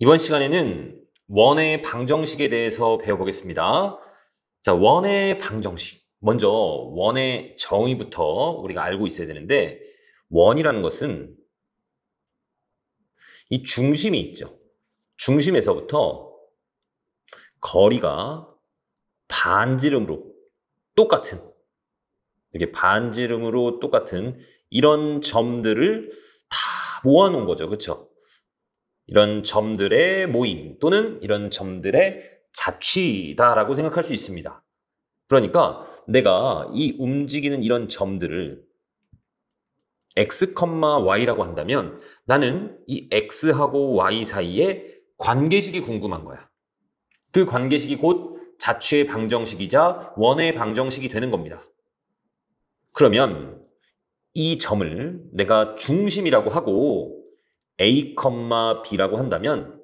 이번 시간에는 원의 방정식에 대해서 배워보겠습니다. 자, 원의 방정식. 먼저 원의 정의부터 우리가 알고 있어야 되는데, 원이라는 것은 이 중심이 있죠. 중심에서부터 거리가 반지름으로 똑같은, 이렇게 반지름으로 똑같은 이런 점들을 다 모아놓은 거죠. 그렇죠? 이런 점들의 모임 또는 이런 점들의 자취다라고 생각할 수 있습니다. 그러니까 내가 이 움직이는 이런 점들을 x, y라고 한다면 나는 이 x하고 y 사이의 관계식이 궁금한 거야. 그 관계식이 곧 자취의 방정식이자 원의 방정식이 되는 겁니다. 그러면 이 점을 내가 중심이라고 하고 a, b라고 한다면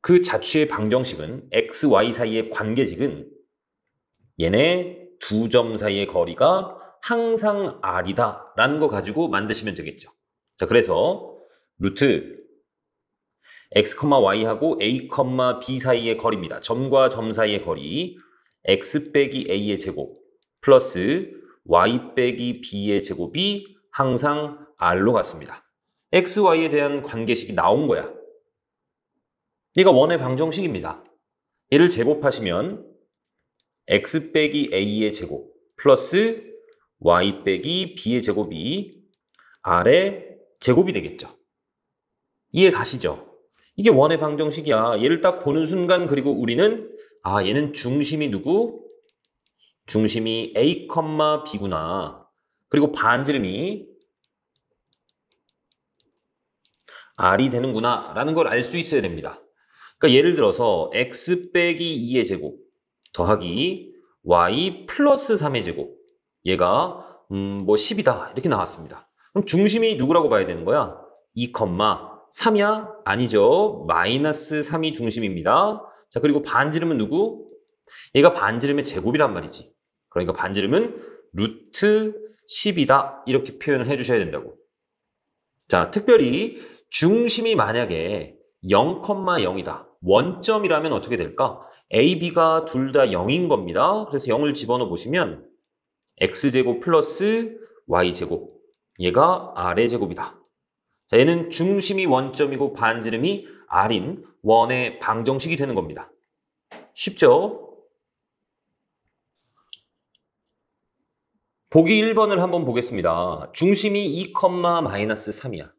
그 자취의 방정식은 x, y 사이의 관계식은 얘네 두 점 사이의 거리가 항상 r이다 라는 거 가지고 만드시면 되겠죠. 자, 그래서 루트 x, y하고 a, b 사이의 거리입니다. 점과 점 사이의 거리 x 빼기 a의 제곱 플러스 y 빼기 b의 제곱이 항상 r로 같습니다. x, y에 대한 관계식이 나온 거야. 얘가 원의 방정식입니다. 얘를 제곱하시면 x 빼기 a의 제곱 플러스 y 빼기 b의 제곱이 r의 제곱이 되겠죠. 이해 가시죠? 이게 원의 방정식이야. 얘를 딱 보는 순간 그리고 우리는 얘는 중심이 누구? 중심이 a, b구나. 그리고 반지름이 r이 되는구나 라는 걸 알 수 있어야 됩니다. 그러니까 예를 들어서 x 빼기 2의 제곱 더하기 y 플러스 3의 제곱 얘가 10이다 이렇게 나왔습니다. 그럼 중심이 누구라고 봐야 되는 거야? 2, 3이야? 아니죠. 마이너스 3이 중심입니다. 자, 그리고 반지름은 누구? 얘가 반지름의 제곱이란 말이지. 그러니까 반지름은 루트 10이다 이렇게 표현을 해주셔야 된다고. 자, 특별히 중심이 만약에 0,0이다. 원점이라면 어떻게 될까? A, B가 둘 다 0인 겁니다. 그래서 0을 집어넣어 보시면 X제곱 플러스 Y제곱. 얘가 R의 제곱이다. 자, 얘는 중심이 원점이고 반지름이 R인 원의 방정식이 되는 겁니다. 쉽죠? 보기 1번을 한번 보겠습니다. 중심이 2, 마이너스 3이야.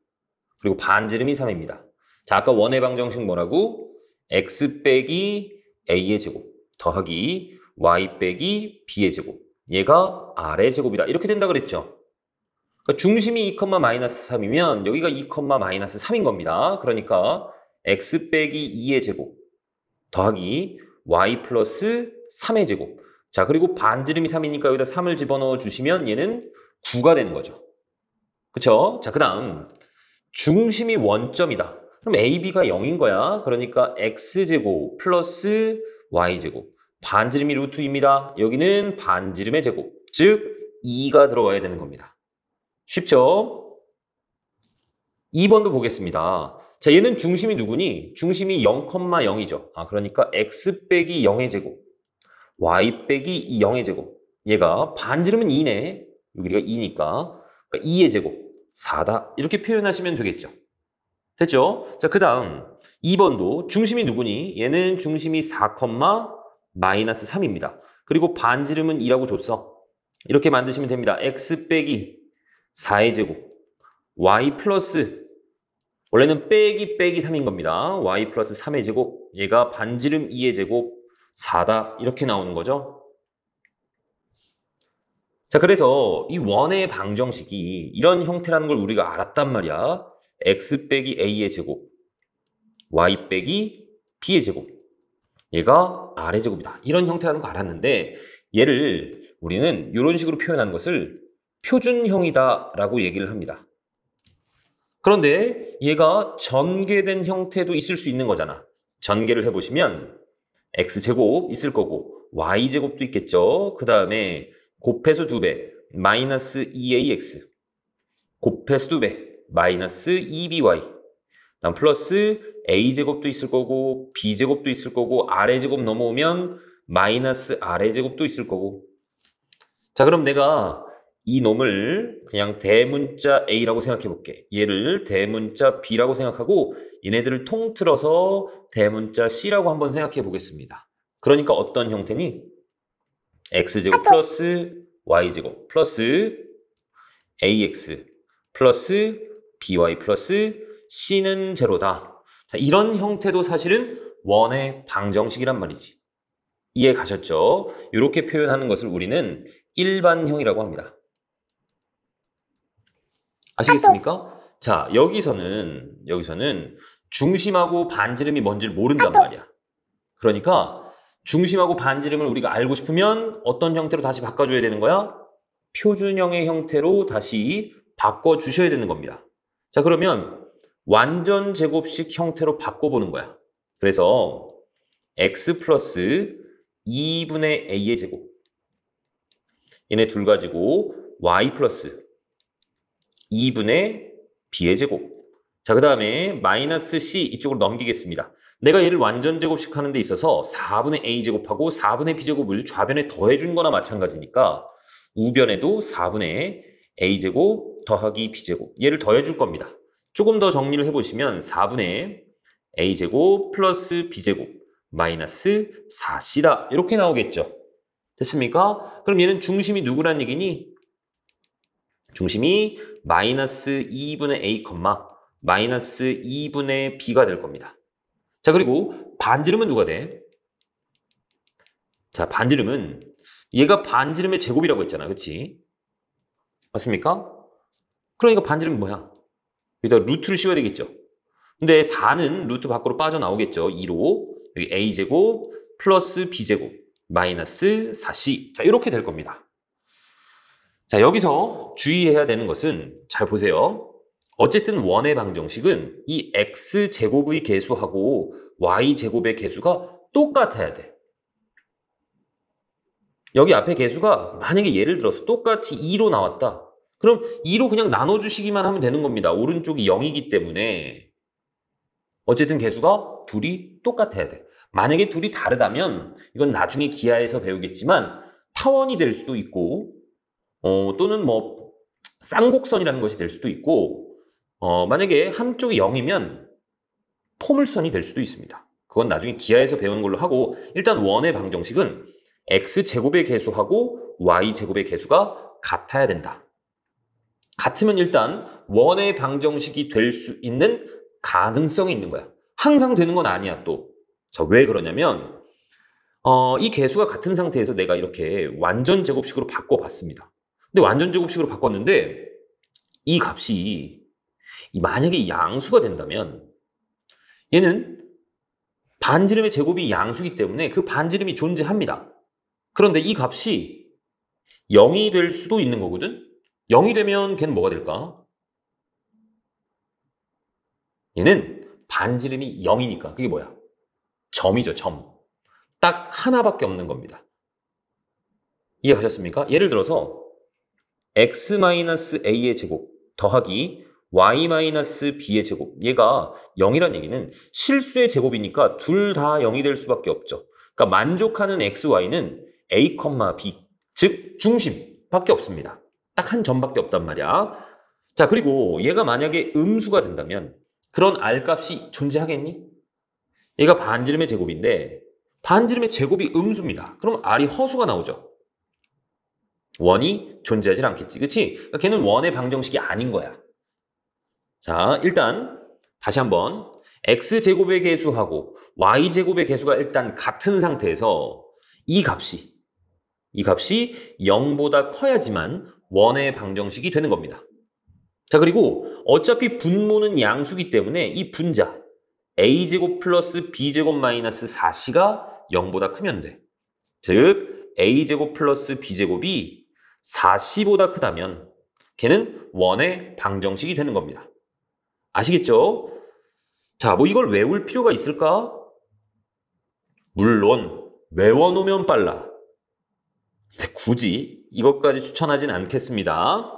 그리고 반지름이 3입니다. 자, 아까 원의 방정식 뭐라고? x 빼기 a의 제곱 더하기 y 빼기 b의 제곱. 얘가 r의 제곱이다. 이렇게 된다 그랬죠? 그러니까 중심이 2, 마이너스 3이면 여기가 2, 마이너스 3인 겁니다. 그러니까 x 빼기 2의 제곱 더하기 y 플러스 3의 제곱. 자, 그리고 반지름이 3이니까 여기다 3을 집어넣어 주시면 얘는 9가 되는 거죠. 그쵸? 자, 그 다음 중심이 원점이다. 그럼 AB가 0인 거야. 그러니까 X제곱 플러스 Y제곱. 반지름이 루트 2입니다. 여기는 반지름의 제곱. 즉 2가 들어와야 되는 겁니다. 쉽죠? 2번도 보겠습니다. 자, 얘는 중심이 누구니? 중심이 0,0이죠. 그러니까 X 빼기 0의 제곱. Y 빼기 0의 제곱. 얘가 반지름은 2네. 여기가 2니까. 그러니까 2의 제곱. 4다. 이렇게 표현하시면 되겠죠. 됐죠? 자, 그 다음 2번도 중심이 누구니? 얘는 중심이 4, 마이너스 3입니다. 그리고 반지름은 2라고 줬어. 이렇게 만드시면 됩니다. x 빼기 4의 제곱 y 플러스 원래는 빼기 3인 겁니다. y 플러스 3의 제곱 얘가 반지름 2의 제곱 4다. 이렇게 나오는 거죠. 자, 그래서 이 원의 방정식이 이런 형태라는 걸 우리가 알았단 말이야. x 빼기 a의 제곱, y 빼기 b의 제곱. 얘가 r의 제곱이다. 이런 형태라는 거 알았는데 얘를 우리는 이런 식으로 표현하는 것을 표준형이다 라고 얘기를 합니다. 그런데 얘가 전개된 형태도 있을 수 있는 거잖아. 전개를 해보시면 x제곱 있을 거고 y제곱도 있겠죠. 그 다음에 곱해서 2배, 마이너스 2ax. 곱해서 2배, 마이너스 2by. 다음 플러스 a제곱도 있을 거고 b제곱도 있을 거고 a제곱 넘어오면 마이너스 a제곱도 있을 거고. 자, 그럼 내가 이 놈을 그냥 대문자 a라고 생각해 볼게. 얘를 대문자 b라고 생각하고 얘네들을 통틀어서 대문자 c라고 한번 생각해 보겠습니다. 그러니까 어떤 형태니? x제곱 플러스 y제곱 플러스 ax 플러스 by 플러스 c는 제로다. 자, 이런 형태도 사실은 원의 방정식이란 말이지. 이해 가셨죠? 이렇게 표현하는 것을 우리는 일반형이라고 합니다. 아시겠습니까? 자, 여기서는 중심하고 반지름이 뭔지를 모른단 말이야. 그러니까 중심하고 반지름을 우리가 알고 싶으면 어떤 형태로 다시 바꿔줘야 되는 거야? 표준형의 형태로 다시 바꿔주셔야 되는 겁니다. 자, 그러면 완전 제곱식 형태로 바꿔보는 거야. 그래서 x 플러스 2분의 a의 제곱, 얘네 둘 가지고 y 플러스 2분의 b의 제곱. 자, 그 다음에 마이너스 c 이쪽으로 넘기겠습니다. 내가 얘를 완전 제곱식 하는 데 있어서 4분의 a제곱하고 4분의 b제곱을 좌변에 더해준 거나 마찬가지니까 우변에도 4분의 a제곱 더하기 b제곱, 얘를 더해줄 겁니다. 조금 더 정리를 해보시면 4분의 a제곱 플러스 b제곱 마이너스 4c다. 이렇게 나오겠죠. 됐습니까? 그럼 얘는 중심이 누구란 얘기니? 중심이 마이너스 2분의 a, 마이너스 2분의 b가 될 겁니다. 자, 그리고 반지름은 누가 돼? 자, 반지름은 얘가 반지름의 제곱이라고 했잖아. 그치? 맞습니까? 그러니까 반지름은 뭐야? 여기다 루트를 씌워야 되겠죠. 근데 4는 루트 밖으로 빠져나오겠죠. 2로 여기 a제곱 플러스 b제곱 마이너스 4c. 자, 이렇게 될 겁니다. 자, 여기서 주의해야 되는 것은 잘 보세요. 어쨌든 원의 방정식은 이 x제곱의 개수하고 y제곱의 개수가 똑같아야 돼. 여기 앞에 개수가 만약에 예를 들어서 똑같이 2로 나왔다. 그럼 2로 그냥 나눠주시기만 하면 되는 겁니다. 오른쪽이 0이기 때문에 어쨌든 개수가 둘이 똑같아야 돼. 만약에 둘이 다르다면 이건 나중에 기하에서 배우겠지만 타원이 될 수도 있고 또는 뭐 쌍곡선이라는 것이 될 수도 있고 만약에 한쪽이 0이면 포물선이 될 수도 있습니다. 그건 나중에 기하에서 배우는 걸로 하고 일단 원의 방정식은 x제곱의 개수하고 y제곱의 개수가 같아야 된다. 같으면 일단 원의 방정식이 될 수 있는 가능성이 있는 거야. 항상 되는 건 아니야 또. 자, 왜 그러냐면 이 개수가 같은 상태에서 내가 이렇게 완전 제곱식으로 바꿔봤습니다. 근데 완전 제곱식으로 바꿨는데 이 값이 만약에 양수가 된다면 얘는 반지름의 제곱이 양수이기 때문에 그 반지름이 존재합니다. 그런데 이 값이 0이 될 수도 있는 거거든. 0이 되면 걔는 뭐가 될까? 얘는 반지름이 0이니까 그게 뭐야? 점이죠, 점. 딱 하나밖에 없는 겁니다. 이해가셨습니까? 예를 들어서 x-a의 제곱 더하기 y-b의 제곱, 얘가 0이란 얘기는 실수의 제곱이니까 둘 다 0이 될 수밖에 없죠. 그러니까 만족하는 x, y는 a, b, 즉 중심밖에 없습니다. 딱 한 점밖에 없단 말이야. 자, 그리고 얘가 만약에 음수가 된다면 그런 r값이 존재하겠니? 얘가 반지름의 제곱인데 반지름의 제곱이 음수입니다. 그럼 r이 허수가 나오죠. 원이 존재하지 않겠지. 그치? 그러니까 걔는 원의 방정식이 아닌 거야. 자, 일단 다시 한번 x제곱의 개수하고 y제곱의 개수가 일단 같은 상태에서 이 값이 0보다 커야지만 원의 방정식이 되는 겁니다. 자, 그리고 어차피 분모는 양수기 때문에 이 분자 a제곱 플러스 b제곱 마이너스 4c가 0보다 크면 돼. 즉 a제곱 플러스 b제곱이 4c보다 크다면 걔는 원의 방정식이 되는 겁니다. 아시겠죠? 자, 뭐 이걸 외울 필요가 있을까? 물론 외워놓으면 빨라. 근데 굳이 이것까지 추천하진 않겠습니다.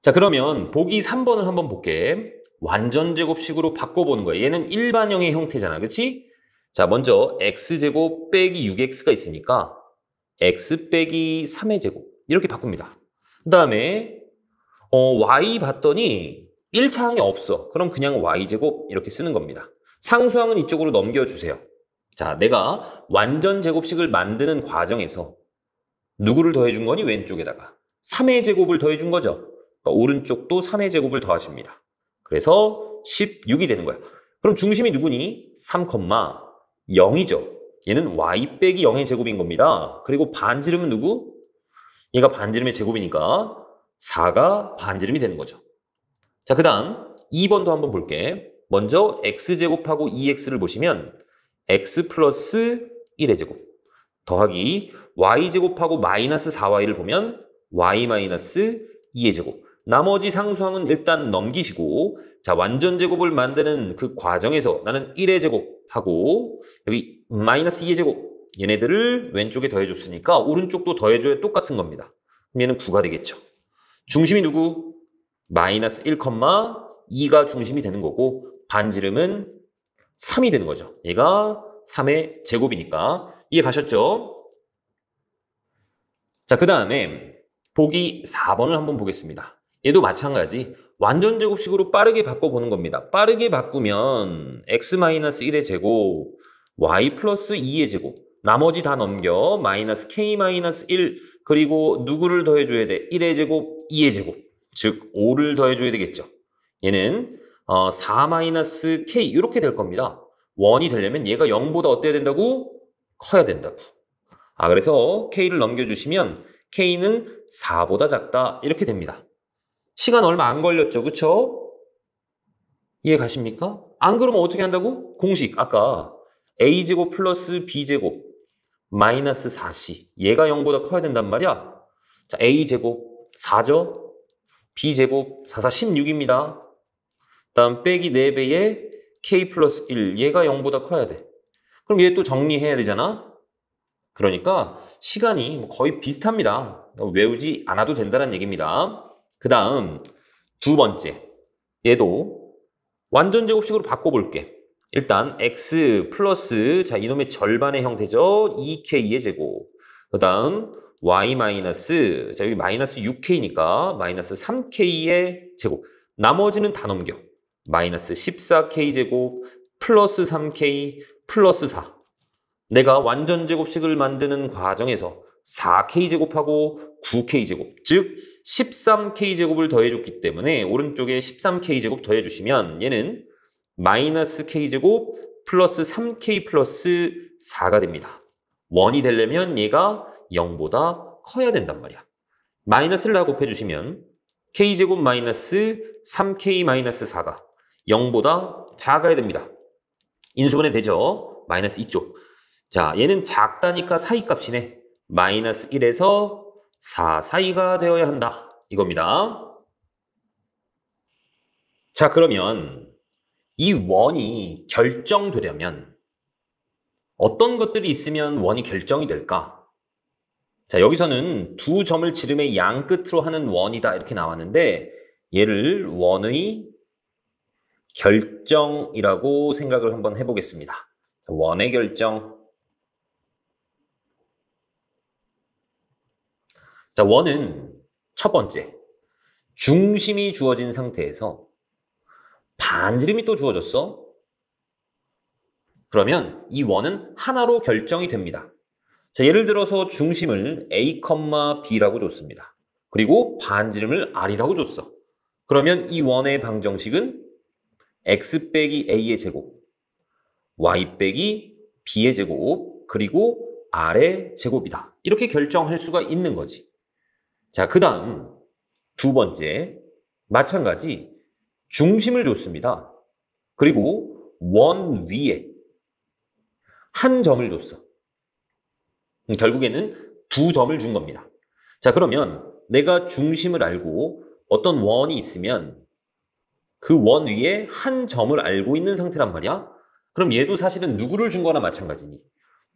자, 그러면 보기 3번을 한번 볼게. 완전제곱식으로 바꿔보는 거야. 얘는 일반형의 형태잖아. 그치? 자, 먼저 x제곱 빼기 6x가 있으니까 x 빼기 3의 제곱 이렇게 바꿉니다. 그 다음에 y 봤더니 1차 항이 없어. 그럼 그냥 y제곱 이렇게 쓰는 겁니다. 상수항은 이쪽으로 넘겨주세요. 자, 내가 완전제곱식을 만드는 과정에서 누구를 더해준 거니? 왼쪽에다가 3의 제곱을 더해준 거죠. 그러니까 오른쪽도 3의 제곱을 더하십니다. 그래서 16이 되는 거야. 그럼 중심이 누구니? 3, 0이죠. 얘는 y 빼기 0의 제곱인 겁니다. 그리고 반지름은 누구? 얘가 반지름의 제곱이니까 4가 반지름이 되는 거죠. 자, 그 다음 2번도 한번 볼게. 먼저 x제곱하고 2x를 보시면 x 플러스 1의 제곱 더하기 y제곱하고 마이너스 4y를 보면 y 마이너스 2의 제곱. 나머지 상수항은 일단 넘기시고, 자, 완전제곱을 만드는 그 과정에서 나는 1의 제곱하고 여기 마이너스 2의 제곱 얘네들을 왼쪽에 더해줬으니까 오른쪽도 더해줘야 똑같은 겁니다. 그럼 얘는 9가 되겠죠. 중심이 누구? 마이너스 1, 2가 중심이 되는 거고 반지름은 3이 되는 거죠. 얘가 3의 제곱이니까. 이해 가셨죠? 자, 그 다음에 보기 4번을 한번 보겠습니다. 얘도 마찬가지 완전제곱식으로 빠르게 바꿔보는 겁니다. 빠르게 바꾸면 x-1의 제곱, y 플러스 2의 제곱, 나머지 다 넘겨 마이너스 k-1 그리고 누구를 더해줘야 돼? 1의 제곱, 2의 제곱, 즉 5를 더해줘야 되겠죠. 얘는 4-k 이렇게 될 겁니다. 원이 되려면 얘가 0보다 어때야 된다고? 커야 된다고. 그래서 k를 넘겨주시면 k는 4보다 작다 이렇게 됩니다. 시간 얼마 안 걸렸죠, 그쵸? 이해 가십니까? 안 그러면 어떻게 한다고? 공식 아까 a제곱 플러스 b제곱 마이너스 4c 얘가 0보다 커야 된단 말이야. 자, a제곱 4죠? b제곱 4, 16입니다. 다음 빼기 4배에 k 플러스 1 얘가 0보다 커야 돼. 그럼 얘 또 정리해야 되잖아? 그러니까 시간이 거의 비슷합니다. 외우지 않아도 된다는 얘기입니다. 그 다음 두 번째 얘도 완전제곱식으로 바꿔볼게. 일단 x 플러스 자 이놈의 절반의 형태죠. 2k의 제곱. 그 다음 y 마이너스 자 여기 마이너스 6k니까 마이너스 3k의 제곱. 나머지는 다 넘겨. 마이너스 14k 제곱 플러스 3k 플러스 4. 내가 완전제곱식을 만드는 과정에서 4k 제곱하고 9k 제곱 즉 13k 제곱을 더해줬기 때문에 오른쪽에 13k 제곱 더해주시면 얘는 마이너스 k 제곱 플러스 3k 플러스 4가 됩니다. 원이 되려면 얘가 0보다 커야 된단 말이야. 마이너스를 다 곱해주시면 k 제곱 마이너스 3k 마이너스 4가 0보다 작아야 됩니다. 인수분해 되죠? 마이너스 2쪽. 자, 얘는 작다니까 사이값이네. 마이너스 1에서 4 사이가 되어야 한다. 이겁니다. 자, 그러면 이 원이 결정되려면 어떤 것들이 있으면 원이 결정이 될까? 자, 여기서는 두 점을 지름의 양 끝으로 하는 원이다 이렇게 나왔는데 얘를 원의 결정이라고 생각을 한번 해보겠습니다. 원의 결정. 자, 원은 첫 번째, 중심이 주어진 상태에서 반지름이 또 주어졌어. 그러면 이 원은 하나로 결정이 됩니다. 자, 예를 들어서 중심을 A, B라고 줬습니다. 그리고 반지름을 R이라고 줬어. 그러면 이 원의 방정식은 X 빼기 A의 제곱, Y 빼기 B의 제곱, 그리고 R의 제곱이다. 이렇게 결정할 수가 있는 거지. 자, 그 다음 두 번째, 마찬가지 중심을 줬습니다. 그리고 원 위에 한 점을 줬어. 결국에는 두 점을 준 겁니다. 자, 그러면 내가 중심을 알고 어떤 원이 있으면 그 원 위에 한 점을 알고 있는 상태란 말이야. 그럼 얘도 사실은 누구를 준 거나 마찬가지니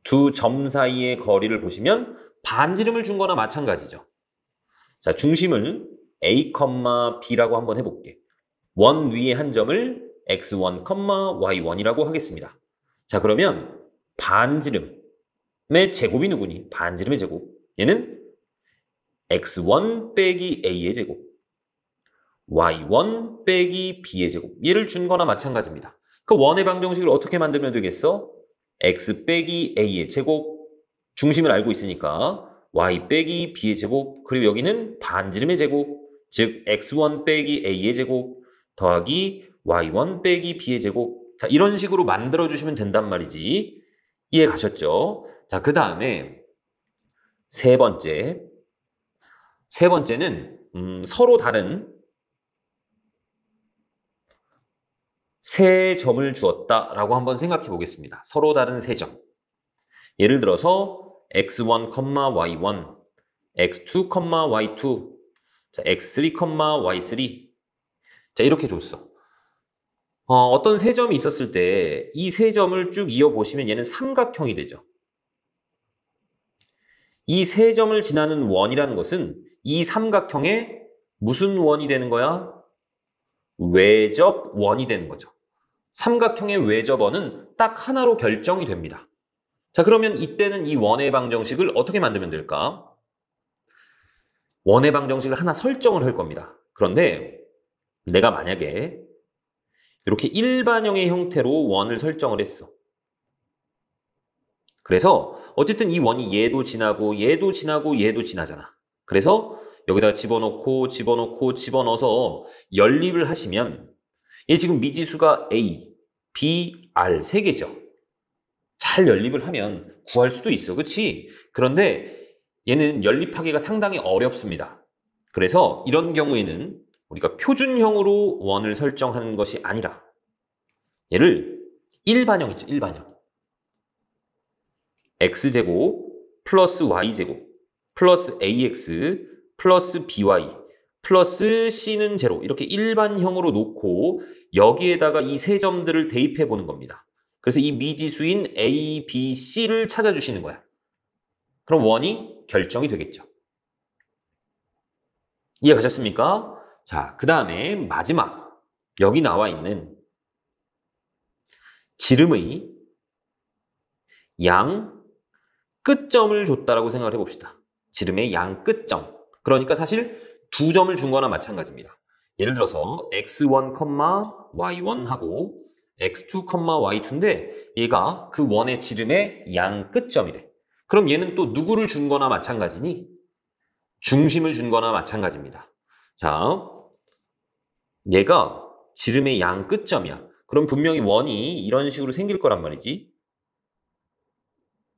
두 점 사이의 거리를 보시면 반지름을 준 거나 마찬가지죠. 자, 중심을 A, B라고 한번 해볼게. 원 위에 한 점을 x1, y1이라고 하겠습니다. 자, 그러면 반지름의 제곱이 누구니? 반지름의 제곱. 얘는 x1 빼기 a의 제곱, y1 빼기 b의 제곱. 얘를 준 거나 마찬가지입니다. 그 원의 방정식을 어떻게 만들면 되겠어? x 빼기 a의 제곱, 중심을 알고 있으니까 y 빼기 b의 제곱, 그리고 여기는 반지름의 제곱, 즉 x1 빼기 a의 제곱 더하기 y1 빼기 b의 제곱. 자, 이런 식으로 만들어주시면 된단 말이지. 이해 가셨죠? 자, 그 다음에 세 번째는 서로 다른 세 점을 주었다라고 한번 생각해 보겠습니다. 서로 다른 세 점. 예를 들어서 x1, y1, x2, y2, 자, x3, y3. 자, 이렇게 줬어. 어떤 세 점이 있었을 때 이 세 점을 쭉 이어보시면 얘는 삼각형이 되죠. 이 세 점을 지나는 원이라는 것은 이 삼각형의 무슨 원이 되는 거야? 외접원이 되는 거죠. 삼각형의 외접원은 딱 하나로 결정이 됩니다. 자, 그러면 이때는 이 원의 방정식을 어떻게 만들면 될까? 원의 방정식을 하나 설정을 할 겁니다. 그런데 내가 만약에 이렇게 일반형의 형태로 원을 설정을 했어. 그래서 어쨌든 이 원이 얘도 지나고 얘도 지나고 얘도 지나잖아. 그래서 여기다가 집어넣어서 연립을 하시면 얘 지금 미지수가 A, B, R 세 개죠. 잘 연립을 하면 구할 수도 있어. 그렇지? 그런데 얘는 연립하기가 상당히 어렵습니다. 그래서 이런 경우에는 우리가 표준형으로 원을 설정하는 것이 아니라 얘를 일반형 있죠. 일반형. x제곱 플러스 y제곱 플러스 ax 플러스 by 플러스 c는 제로, 이렇게 일반형으로 놓고 여기에다가 이 세 점들을 대입해 보는 겁니다. 그래서 이 미지수인 a, b, c를 찾아주시는 거야. 그럼 원이 결정이 되겠죠. 이해 가셨습니까? 자, 그 다음에 마지막 여기 나와 있는 지름의 양 끝점을 줬다라고 생각을 해봅시다. 지름의 양 끝점. 그러니까 사실 두 점을 준 거나 마찬가지입니다. 예를 들어서 x1, y1 하고 x2, y2인데 얘가 그 원의 지름의 양 끝점이래. 그럼 얘는 또 누구를 준 거나 마찬가지니? 중심을 준 거나 마찬가지입니다. 자, 얘가 지름의 양 끝점이야. 그럼 분명히 원이 이런 식으로 생길 거란 말이지.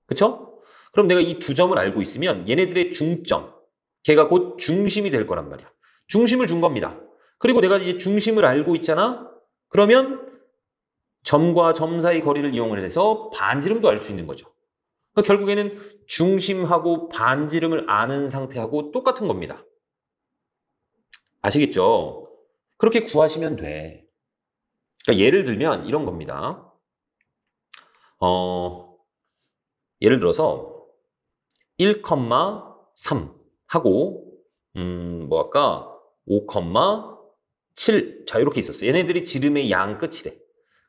그쵸? 그럼 내가 이 두 점을 알고 있으면 얘네들의 중점, 걔가 곧 중심이 될 거란 말이야. 중심을 준 겁니다. 그리고 내가 이제 중심을 알고 있잖아? 그러면 점과 점 사이 거리를 이용을 해서 반지름도 알 수 있는 거죠. 그러니까 결국에는 중심하고 반지름을 아는 상태하고 똑같은 겁니다. 아시겠죠? 그렇게 구하시면 돼. 그러니까 예를 들면 이런 겁니다. 예를 들어서 1,3 하고 뭐 할까? 5,7. 자, 이렇게 있었어. 얘네들이 지름의 양 끝이래.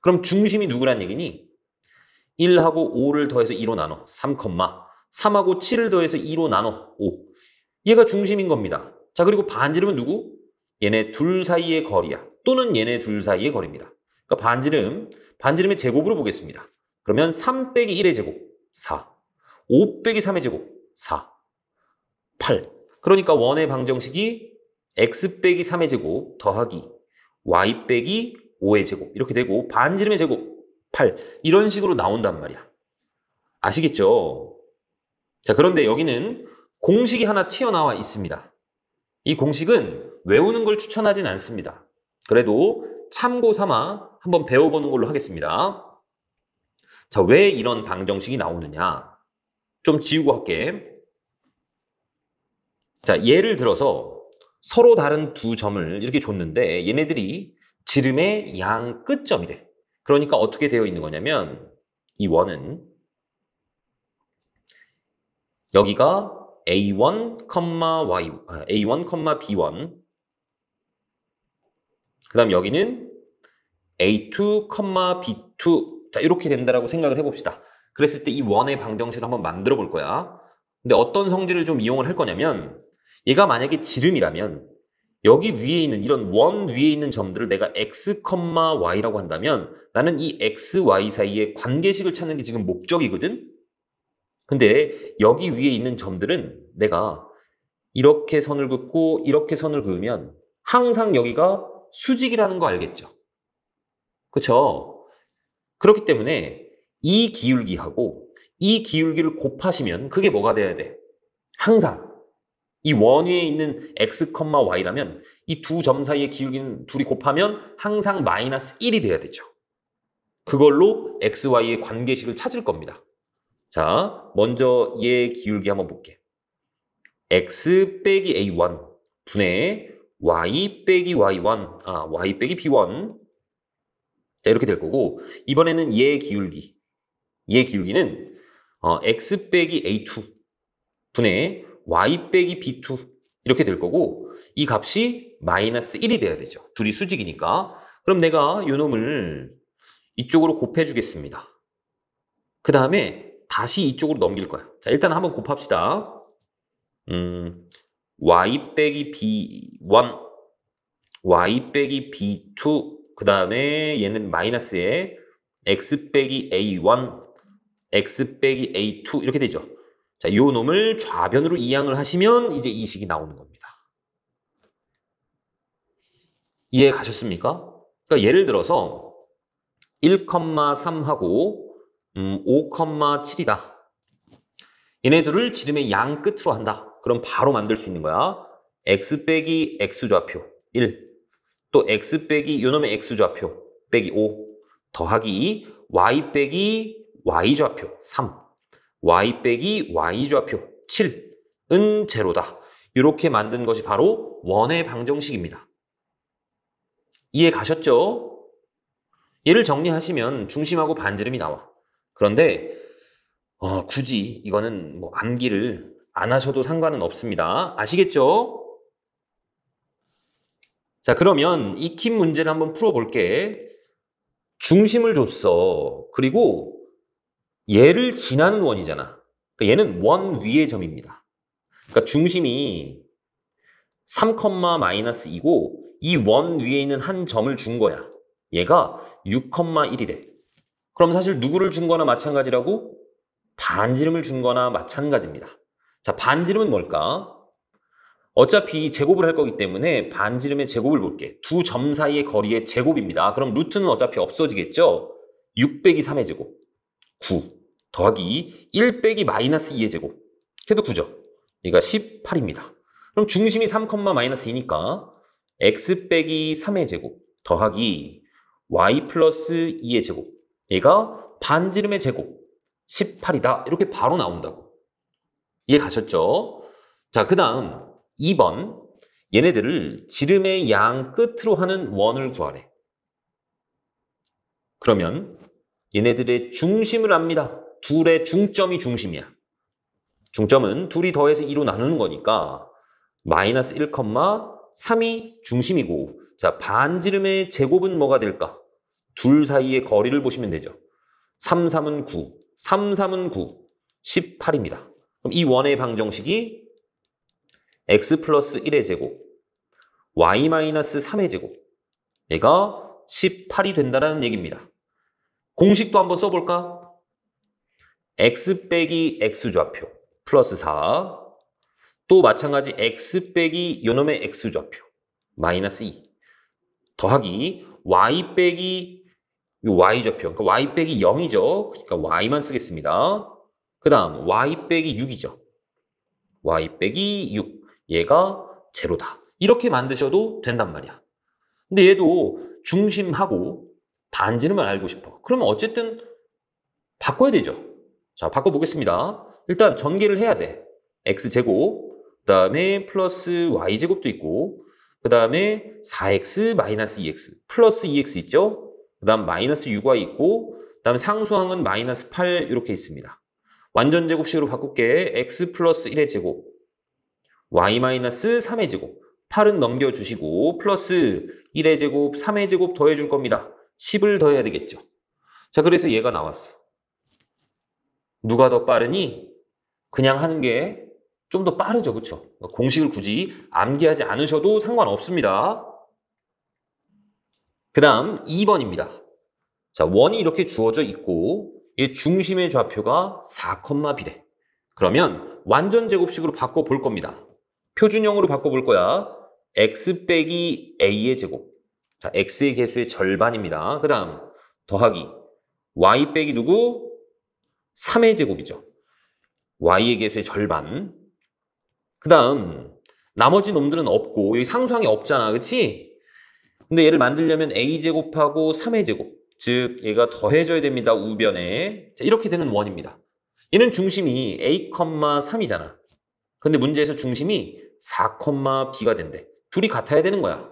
그럼 중심이 누구란 얘기니? 1하고 5를 더해서 2로 나눠 3, 3하고 7을 더해서 2로 나눠 5. 얘가 중심인 겁니다. 자, 그리고 반지름은 누구? 얘네 둘 사이의 거리야. 또는 얘네 둘 사이의 거리입니다. 그러니까 반지름의 제곱으로 보겠습니다. 그러면 3 빼기 1의 제곱 4, 5 빼기 3의 제곱 4, 8. 그러니까 원의 방정식이 x 빼기 3의 제곱 더하기 y 빼기 5의 제곱 이렇게 되고 반지름의 제곱 8, 이런 식으로 나온단 말이야. 아시겠죠? 자, 그런데 여기는 공식이 하나 튀어나와 있습니다. 이 공식은 외우는 걸 추천하진 않습니다. 그래도 참고 삼아 한번 배워보는 걸로 하겠습니다. 자, 왜 이런 방정식이 나오느냐? 좀 지우고 할게. 자, 예를 들어서 서로 다른 두 점을 이렇게 줬는데 얘네들이 지름의 양 끝점이래. 그러니까 어떻게 되어 있는 거냐면 이 원은 여기가 A1, B1, 그 다음 여기는 A2, B2. 자, 이렇게 된다라고 생각을 해봅시다. 그랬을 때 이 원의 방정식을 한번 만들어 볼 거야. 근데 어떤 성질을 좀 이용을 할 거냐면 얘가 만약에 지름이라면 여기 위에 있는 이런 원 위에 있는 점들을 내가 x, y라고 한다면 나는 이 x, y 사이의 관계식을 찾는 게 지금 목적이거든? 근데 여기 위에 있는 점들은 내가 이렇게 선을 긋고 이렇게 선을 그으면 항상 여기가 수직이라는 거 알겠죠? 그쵸? 그렇기 때문에 이 기울기하고 이 기울기를 곱하시면 그게 뭐가 돼야 돼? 항상 이 원 위에 있는 x, y라면 이 두 점 사이의 기울기는 둘이 곱하면 항상 마이너스 1이 돼야 되죠. 그걸로 x, y의 관계식을 찾을 겁니다. 자, 먼저 얘 기울기 한번 볼게. x 빼기 a1 분의 y 빼기 y1, y 빼기 b1. 자, 이렇게 될 거고 이번에는 얘 기울기는 x 빼기 a2 분의 y 빼기 b2 이렇게 될 거고 이 값이 마이너스 1이 돼야 되죠. 둘이 수직이니까. 그럼 내가 요 놈을 이쪽으로 곱해주겠습니다. 그 다음에 다시 이쪽으로 넘길 거야. 자, 일단 한번 곱합시다. y 빼기 b1, y 빼기 b2, 그 다음에 얘는 마이너스에 x 빼기 a1, x 빼기 a2 이렇게 되죠. 자, 요 놈을 좌변으로 이항을 하시면 이제 이 식이 나오는 겁니다. 이해 가셨습니까? 그러니까 예를 들어서 1,3하고 5,7이다. 얘네들을 지름의 양 끝으로 한다. 그럼 바로 만들 수 있는 거야. x 빼기 x좌표 1, 또 x 빼기 요놈의 x좌표 빼기 5 더하기 y 빼기 y좌표 3, y 빼기 y좌표 7은 제로다. 이렇게 만든 것이 바로 원의 방정식입니다. 이해 가셨죠? 얘를 정리하시면 중심하고 반지름이 나와. 그런데 굳이 이거는 뭐 암기를 안 하셔도 상관은 없습니다. 아시겠죠? 자, 그러면 익힌 문제를 한번 풀어볼게. 중심을 줬어. 그리고 얘를 지나는 원이잖아. 그러니까 얘는 원 위의 점입니다. 그러니까 중심이 3,-2고 이 원 위에 있는 한 점을 준 거야. 얘가 6,1이래. 그럼 사실 누구를 준 거나 마찬가지라고? 반지름을 준 거나 마찬가지입니다. 자, 반지름은 뭘까? 어차피 제곱을 할 거기 때문에 반지름의 제곱을 볼게. 두 점 사이의 거리의 제곱입니다. 그럼 루트는 어차피 없어지겠죠? 6 빼기 3의 제곱 9 더하기 1 빼기 마이너스 2의 제곱 해도 9죠. 얘가 18입니다. 그럼 중심이 3,-2니까 x 빼기 3의 제곱 더하기 y 플러스 2의 제곱 얘가 반지름의 제곱 18이다. 이렇게 바로 나온다고. 이해 가셨죠? 자, 그 다음 2번 얘네들을 지름의 양 끝으로 하는 원을 구하래. 그러면 얘네들의 중심을 압니다. 둘의 중점이 중심이야. 중점은 둘이 더해서 2로 나누는 거니까 마이너스 1,3이 중심이고 자, 반지름의 제곱은 뭐가 될까? 둘 사이의 거리를 보시면 되죠. 3, 3은 9, 3, 3은 9, 18입니다. 그럼 이 원의 방정식이 x 플러스 1의 제곱, y 마이너스 3의 제곱 얘가 18이 된다는 얘기입니다. 공식도 한번 써볼까? x 빼기 x좌표 플러스 4, 또 마찬가지 x 빼기 요놈의 x좌표 마이너스 2 더하기 y 빼기 y좌표, 그러니까 y 빼기 0이죠. 그러니까 y만 쓰겠습니다. 그 다음 y 빼기 6이죠. y 빼기 6 얘가 제로다. 이렇게 만드셔도 된단 말이야. 근데 얘도 중심하고 반지름을 알고 싶어. 그러면 어쨌든 바꿔야 되죠. 자, 바꿔보겠습니다. 일단 전개를 해야 돼. x제곱, 그 다음에 플러스 y제곱도 있고 그 다음에 4x 마이너스 2x 플러스 2x 있죠. 그 다음 마이너스 6y 있고 그 다음에 상수항은 마이너스 8 이렇게 있습니다. 완전 제곱식으로 바꿀게. x 플러스 1의 제곱 y 마이너스 3의 제곱 8은 넘겨주시고 플러스 1의 제곱, 3의 제곱 더해줄 겁니다. 10을 더해야 되겠죠. 자, 그래서 얘가 나왔어. 누가 더 빠르니? 그냥 하는 게 좀 더 빠르죠. 그렇죠? 공식을 굳이 암기하지 않으셔도 상관없습니다. 그 다음 2번입니다. 자, 원이 이렇게 주어져 있고 이 중심의 좌표가 4,B래. 그러면 완전 제곱식으로 바꿔볼 겁니다. 표준형으로 바꿔볼 거야. x 빼기 a의 제곱. 자, x의 개수의 절반입니다. 그 다음 더하기 y 빼기 누구? 3의 제곱이죠. y의 개수의 절반. 그 다음 나머지 놈들은 없고 여기 상수항이 없잖아. 그치? 근데 얘를 만들려면 a제곱하고 3의 제곱. 즉 얘가 더해져야 됩니다. 우변에. 자, 이렇게 되는 원입니다. 얘는 중심이 a, 3이잖아. 근데 문제에서 중심이 4,b가 된대. 둘이 같아야 되는 거야.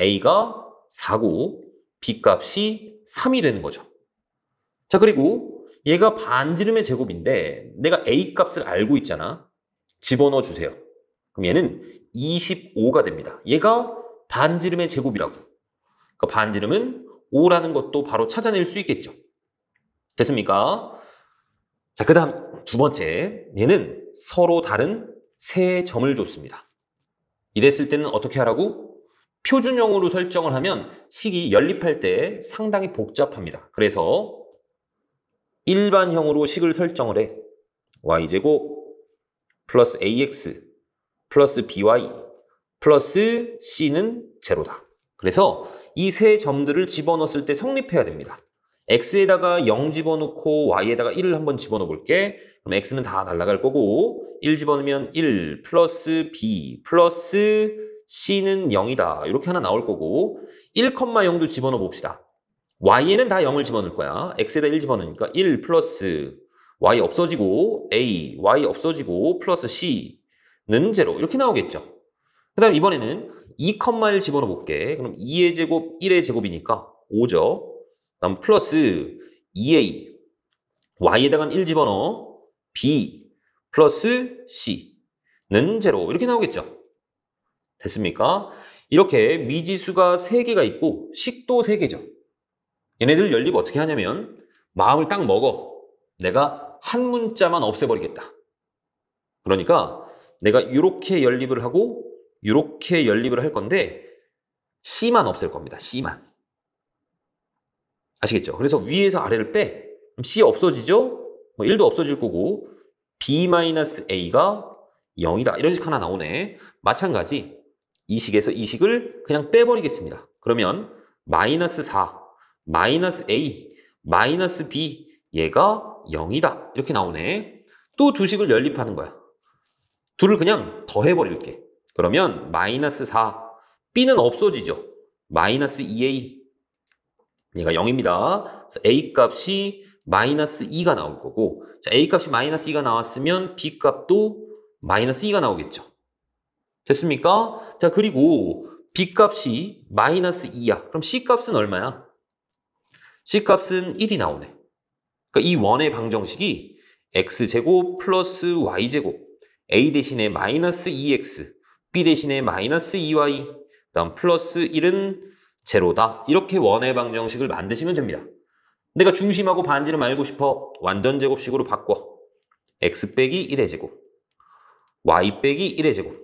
a가 4고 b 값이 3이 되는 거죠. 자, 그리고 얘가 반지름의 제곱인데 내가 a 값을 알고 있잖아. 집어넣어 주세요. 그럼 얘는 25가 됩니다. 얘가 반지름의 제곱이라고. 그러니까 반지름은 5라는 것도 바로 찾아낼 수 있겠죠. 됐습니까? 자, 그 다음 두 번째. 얘는 서로 다른 세 점을 줬습니다. 이랬을 때는 어떻게 하라고? 표준형으로 설정을 하면 식이 연립할 때 상당히 복잡합니다. 그래서 일반형으로 식을 설정을 해. y제곱 플러스 ax 플러스 by 플러스 c는 제로다. 그래서 이 세 점들을 집어넣었을 때 성립해야 됩니다. x에다가 0 집어넣고 y에다가 1을 한번 집어넣어 볼게. 그럼 x는 다 날아갈 거고 1 집어넣으면 1 플러스 b 플러스 c는 0이다. 이렇게 하나 나올 거고 1,0도 집어넣어 봅시다. y에는 다 0을 집어넣을 거야. x에다 1 집어넣으니까 1 플러스 y 없어지고 a, y 없어지고 플러스 c는 제로. 이렇게 나오겠죠. 그 다음 이번에는 2,1 집어넣어 볼게. 그럼 2의 제곱, 1의 제곱이니까 5죠. 다음 플러스 2a, y에다가는 1 집어넣어. b 플러스 c는 제로. 이렇게 나오겠죠. 됐습니까? 이렇게 미지수가 3개가 있고 식도 3개죠. 얘네들 연립 어떻게 하냐면 마음을 딱 먹어. 내가 한 문자만 없애버리겠다. 그러니까 내가 이렇게 연립을 하고 이렇게 연립을 할 건데 C만 없앨 겁니다. C만. 아시겠죠? 그래서 위에서 아래를 빼. 그럼 C 없어지죠? 1도 없어질 거고 B-A가 0이다. 이런 식 하나 나오네. 마찬가지 이 식에서 이 식을 그냥 빼버리겠습니다. 그러면 마이너스 4, 마이너스 A, 마이너스 B 얘가 0이다. 이렇게 나오네. 또 두 식을 연립하는 거야. 둘을 그냥 더해버릴게. 그러면 마이너스 4, B는 없어지죠. 마이너스 2A, 얘가 0입니다. 그래서 A 값이 마이너스 2가 나올 거고, 자, A 값이 마이너스 2가 나왔으면 B 값도 마이너스 2가 나오겠죠. 됐습니까? 자, 그리고 B 값이 마이너스 2야. 그럼 C 값은 얼마야? C 값은 1이 나오네. 그러니까 이 원의 방정식이 x제곱 플러스 y제곱, a 대신에 마이너스 2x, b 대신에 마이너스 2y, 그다음 플러스 1은 제로다. 이렇게 원의 방정식을 만드시면 됩니다. 내가 중심하고 반지름 알고 싶어. 완전 제곱식으로 바꿔. x 빼기 1의 제곱, y 빼기 1의 제곱.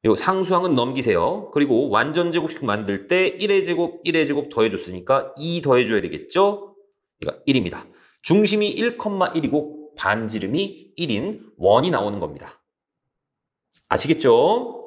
요 상수항은 넘기세요. 그리고 완전 제곱식 만들 때 1의 제곱, 1의 제곱 더해줬으니까 2 더해줘야 되겠죠? 얘가 1입니다. 중심이 1,1이고 반지름이 1인 원이 나오는 겁니다. 아시겠죠?